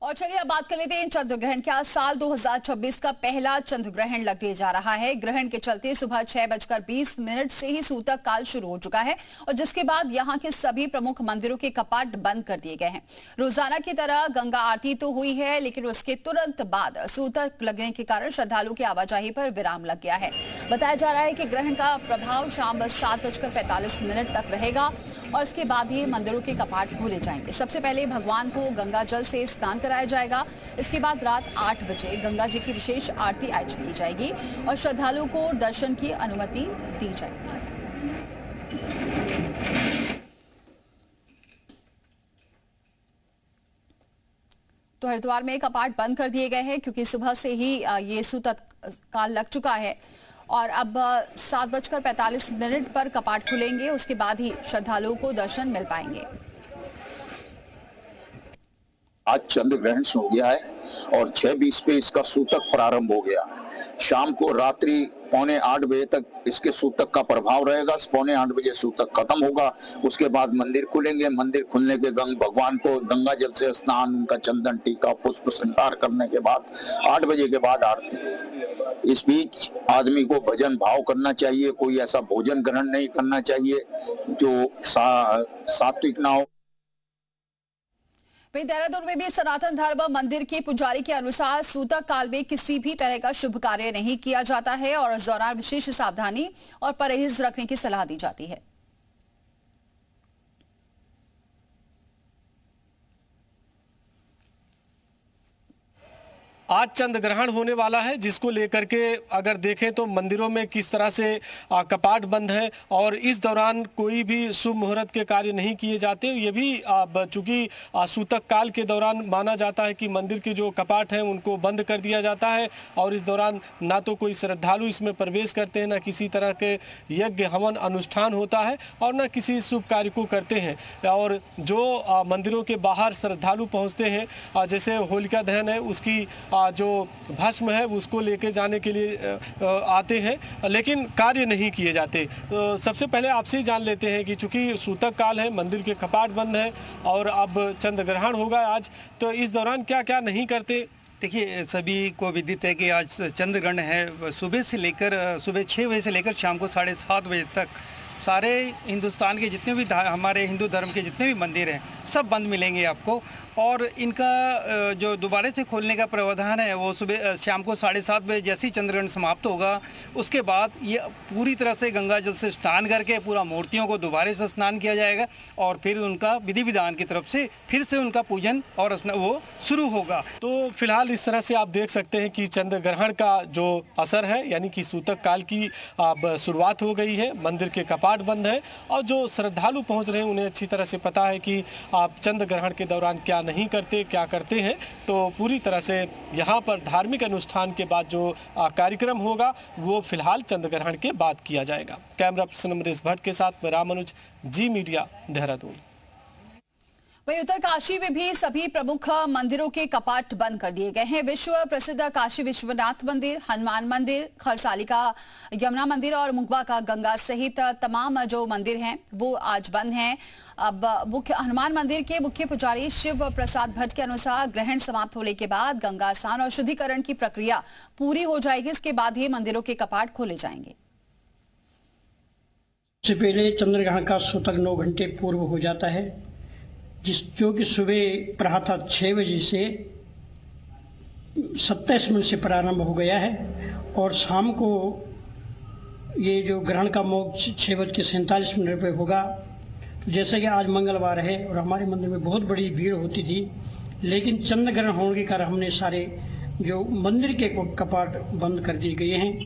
और चलिए अब बात कर लेते हैं चंद्र ग्रहण क्या साल 2026 का पहला चंद्र ग्रहण लगने जा रहा है। ग्रहण के चलते सुबह 6:20 से ही सूतक काल शुरू हो चुका है और जिसके बाद यहां के सभी प्रमुख मंदिरों के कपाट बंद कर दिए गए हैं। रोजाना की तरह गंगा आरती तो हुई है, लेकिन उसके तुरंत बाद सूतक लगने के कारण श्रद्धालुओं की आवाजाही पर विराम लग गया है। बताया जा रहा है कि ग्रहण का प्रभाव शाम 7:45 तक रहेगा और इसके बाद ही मंदिरों के कपाट खोले जाएंगे। सबसे पहले भगवान को गंगा जल से स्नान कराया जाएगा। इसके बाद रात 8 बजे गंगा जी की विशेष आरती आयोजित की जाएगी और श्रद्धालुओं को दर्शन की अनुमति दी जाएगी। तो हरिद्वार में कपाट बंद कर दिए गए हैं क्योंकि सुबह से ही ये सूतक काल लग चुका है और अब 7:45 पर कपाट खुलेंगे। उसके बाद ही श्रद्धालुओं को दर्शन मिल पाएंगे। आज चंद्र ग्रहण हो गया है और 6:20 पे इसका सूतक प्रारंभ हो गया। शाम को रात्रि 7:45 बजे तक इसके सूतक का प्रभाव रहेगा। 7:45 बजे सूतक खत्म होगा। उसके बाद मंदिर खुलेंगे। मंदिर खुलने के भगवान को गंगा जल से स्नान, उनका चंदन टीका पुष्प श्रृंगार करने के बाद 8 बजे के बाद आरती होगी। इस बीच आदमी को भजन भाव करना चाहिए। कोई ऐसा भोजन ग्रहण नहीं करना चाहिए जो सात्विक ना हो। देहरादून में भी सनातन धर्म मंदिर के पुजारी के अनुसार सूतक काल में किसी भी तरह का शुभ कार्य नहीं किया जाता है और इस दौरान विशेष सावधानी और परहेज रखने की सलाह दी जाती है। आज चंद्र ग्रहण होने वाला है, जिसको लेकर के अगर देखें तो मंदिरों में किस तरह से कपाट बंद है और इस दौरान कोई भी शुभ मुहूर्त के कार्य नहीं किए जाते। ये भी चूंकि सूतक काल के दौरान माना जाता है कि मंदिर के जो कपाट हैं उनको बंद कर दिया जाता है और इस दौरान ना तो कोई श्रद्धालु इसमें प्रवेश करते हैं, ना किसी तरह के यज्ञ हवन अनुष्ठान होता है और ना किसी शुभ कार्य को करते हैं। और जो मंदिरों के बाहर श्रद्धालु पहुँचते हैं, जैसे होलिका दहन है उसकी जो भस्म है उसको लेके जाने के लिए आते हैं, लेकिन कार्य नहीं किए जाते। तो सबसे पहले आपसे ही जान लेते हैं कि चूंकि सूतक काल है, मंदिर के कपाट बंद है और अब चंद्र ग्रहण होगा आज, तो इस दौरान क्या क्या नहीं करते। देखिए, सभी को विदित है कि आज चंद्र ग्रहण है। सुबह 6 बजे से लेकर शाम को 7:30 बजे तक सारे हिंदुस्तान के जितने भी हमारे हिंदू धर्म के जितने भी मंदिर हैं सब बंद मिलेंगे आपको। और इनका जो दोबारा से खोलने का प्रावधान है वो सुबह शाम को 7:30 बजे जैसे ही चंद्रग्रहण समाप्त होगा उसके बाद ये पूरी तरह से गंगा जल से स्नान करके पूरा मूर्तियों को दोबारा से स्नान किया जाएगा और फिर उनका विधि विधान की तरफ से फिर से उनका पूजन और वो शुरू होगा। तो फिलहाल इस तरह से आप देख सकते हैं कि चंद्र ग्रहण का जो असर है, यानी कि सूतक काल की अब शुरुआत हो गई है। मंदिर के कपाट बंद है और जो श्रद्धालु पहुँच रहे हैं उन्हें अच्छी तरह से पता है कि आप चंद्र ग्रहण के दौरान क्या नहीं करते, क्या करते हैं। तो पूरी तरह से यहाँ पर धार्मिक अनुष्ठान के बाद जो कार्यक्रम होगा वो फिलहाल चंद्र ग्रहण के बाद किया जाएगा। कैमरा पर्सन अमरीश भट्ट के साथ मैं रामानुज, जी मीडिया, देहरादून। वहीं उत्तरकाशी में भी सभी प्रमुख मंदिरों के कपाट बंद कर दिए गए हैं। विश्व प्रसिद्ध काशी विश्वनाथ मंदिर, हनुमान मंदिर, खरसाली का यमुना मंदिर और मुगवा का गंगा सहित तमाम जो मंदिर हैं वो आज बंद हैं। अब हनुमान मंदिर के मुख्य पुजारी शिव प्रसाद भट्ट के अनुसार ग्रहण समाप्त होने के बाद गंगा स्नान और शुद्धिकरण की प्रक्रिया पूरी हो जाएगी। इसके बाद ही मंदिरों के कपाट खोले जाएंगे। इससे पहले चंद्र ग्रहण का सूतक 9 घंटे पूर्व हो जाता है, जो कि सुबह प्रातः 6 बजे से 27 मिनट से प्रारंभ हो गया है और शाम को ये जो ग्रहण का मोक्ष 6:47 पे होगा। तो जैसे कि आज मंगलवार है और हमारे मंदिर में बहुत बड़ी भीड़ होती थी, लेकिन चंद्र ग्रहण होने के कारण हमने सारे जो मंदिर के कपाट बंद कर दिए गए हैं।